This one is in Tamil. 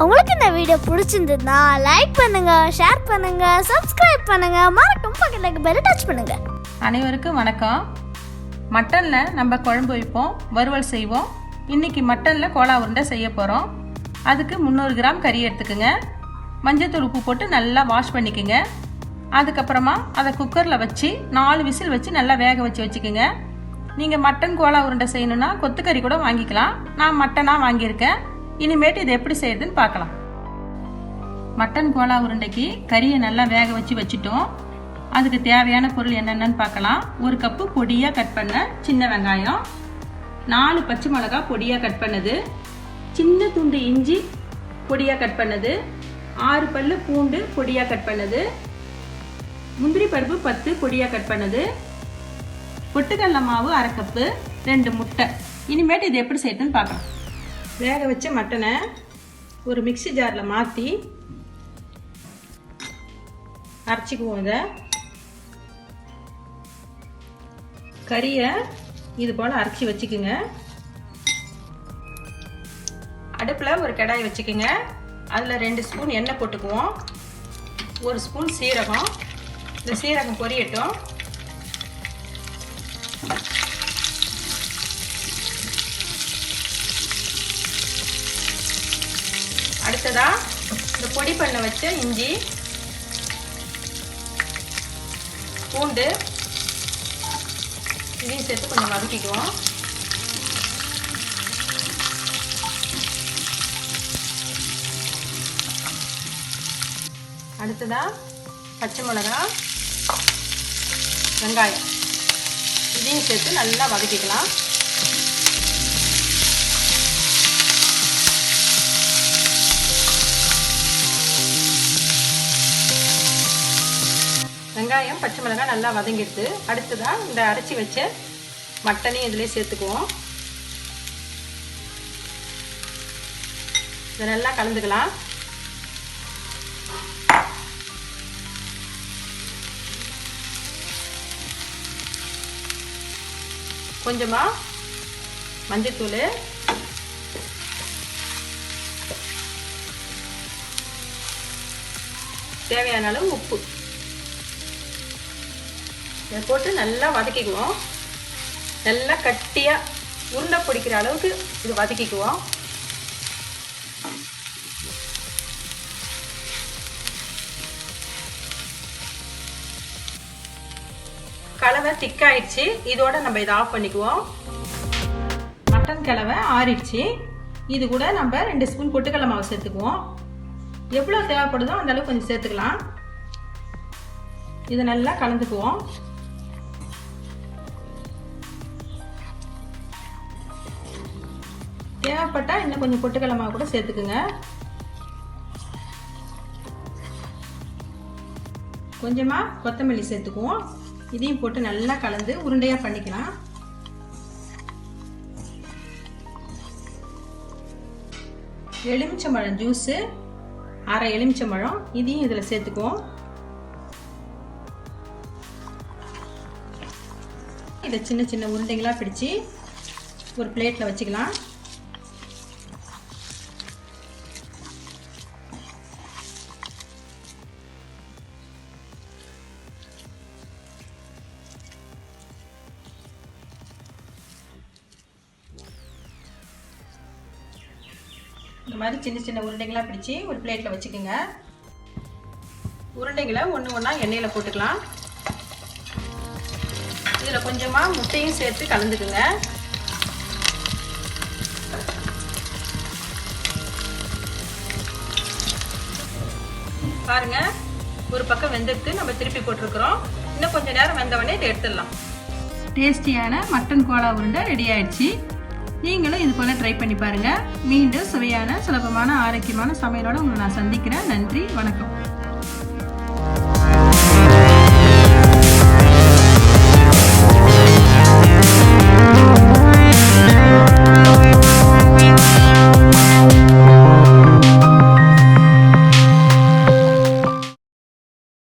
உங்களுக்கு இந்த வீடியோ பிடிச்சிருந்ததுன்னா லைக் பண்ணுங்க, ஷேர் பண்ணுங்க, சப்ஸ்கிரைப் பண்ணுங்க, மறக்காம பக்கத்துல பெல் டச் பண்ணுங்க. அனைவருக்கும் வணக்கம். மட்டனில் நம்ம குழம்பு வைப்போம், வறுவல் செய்வோம். இன்னைக்கு மட்டனில் கோலா உருண்டை செய்ய போகிறோம். அதுக்கு 300 கிராம் கறி எடுத்துக்கோங்க. மஞ்சத்தூள் உப்பு போட்டு நல்லா வாஷ் பண்ணிக்கோங்க. அதுக்கப்புறமா அதை குக்கரில் வச்சு 4 விசில் வச்சு நல்லா வேக வச்சுக்கோங்க. நீங்கள் மட்டன் கோலா உருண்டை செய்யணுன்னா கொத்துக்கறி கூட வாங்கிக்கலாம். நான் மட்டனாக வாங்கியிருக்கேன். இனிமேட்டு இது எப்படி செய்யறதுன்னு பார்க்கலாம். மட்டன் கோலா உருண்டைக்கு கறியை நல்லா வேக வச்சுட்டோம். அதுக்கு தேவையான பொருள் என்னென்னு பார்க்கலாம். 1 கப்பு பொடியாக கட் பண்ண சின்ன வெங்காயம், 4 பச்சை மிளகாய் பொடியாக கட் பண்ணது, சின்ன துண்டு இஞ்சி பொடியாக கட் பண்ணது, 6 பல்லு பூண்டு பொடியாக கட் பண்ணது, முந்திரி பருப்பு 10 பொடியாக கட் பண்ணது, பொட்டுக்கடலை மாவு 1/2 கப்பு, 2 முட்டை. இனிமேட்டு இது எப்படி செய்யறதுன்னு பார்க்கலாம். வேக வச்ச மட்டனை ஒரு மிக்ஸி ஜாரில் மாற்றி அரைச்சிக்குவோம். இதை கறியை இது போல் அரைச்சி வச்சுக்குங்க. அடுப்பில் ஒரு கடாய் வச்சுக்கோங்க. அதில் 2 ஸ்பூன் எண்ணெய் போட்டுக்குவோம். 1 ஸ்பூன் சீரகம். இந்த சீரகம் பொரியட்டும். அடுத்ததா இந்த பொடி பண்ண வச்ச இஞ்சி, பூண்டு இதையும் சேர்த்து கொஞ்சம் வதக்கிக்குவோம். அடுத்ததா பச்சை மிளகாய், வெங்காயம் இதையும் சேர்த்து நல்லா வதக்கிக்கலாம். வெங்காயம் பச்சை மிளகாய் நல்லா வதங்கிடுது. அடுத்ததான் இந்த அரைச்சி வச்ச மட்டனையும் இதிலே சேர்த்துக்குவோம். இதை நல்லா கலந்துக்கலாம். கொஞ்சமா மஞ்சத்தூள், தேவையான அளவு உப்பு இதை போட்டு நல்லா வதக்கிக்குவோம். நல்லா கட்டியாக உருண்டை பிடிக்கிற அளவுக்கு இது வதக்கிக்குவோம். கலவை திக்காயிடுச்சு. இதோட நம்ம இதை ஆஃப் பண்ணிக்குவோம். மட்டன் கலவை ஆறிடுச்சு. இது கூட நம்ம 2 ஸ்பூன் பொட்டுக்கடலை மாவு சேர்த்துக்குவோம். எவ்வளோ தேவைப்படுதோ அந்த அளவுக்கு கொஞ்சம் சேர்த்துக்கலாம். இதை நல்லா கலந்துக்குவோம். தேவைப்பட்டா இன்னும் கொஞ்சம் பொட்டுக்கடலை மாவு கூட சேர்த்துக்குங்க. கொஞ்சமா கொத்தமல்லி சேர்த்துக்குவோம். இதையும் போட்டு நல்லா கலந்து உருண்டையா பண்ணிக்கலாம். எலுமிச்சம்பழம் ஜூஸ் 1/2 எலுமிச்சம்பழம் இதையும் இதுல சேர்த்துக்குவோம். இதை சின்ன சின்ன உருண்டைகளா பிடிச்சு ஒரு பிளேட்ல வச்சுக்கலாம். இந்த மாதிரி சின்ன சின்ன உருண்டைகளா பிடிச்சி ஒரு பிளேட்ல வச்சுக்கோங்க. உருண்டைகளை ஒன்று ஒன்றா எண்ணெயில் போட்டுக்கலாம். இதில் கொஞ்சமா முட்டையும் சேர்த்து கலந்துக்குங்க. பாருங்க, ஒரு பக்கம் வெந்ததுக்கு நம்ம திருப்பி போட்டிருக்கிறோம். இன்னும் கொஞ்சம் நேரம் வெந்தவொடனே இதை எடுத்துடலாம். டேஸ்டியான மட்டன் கோலா உருண்டை ரெடி ஆயிடுச்சு. நீங்களும் இது போல ட்ரை பண்ணி பாருங்க. மீண்டும் சுவையான, சுலபமான, ஆரோக்கியமான சமையலோட உங்களை நான் சந்திக்கிறேன். நன்றி, வணக்கம்.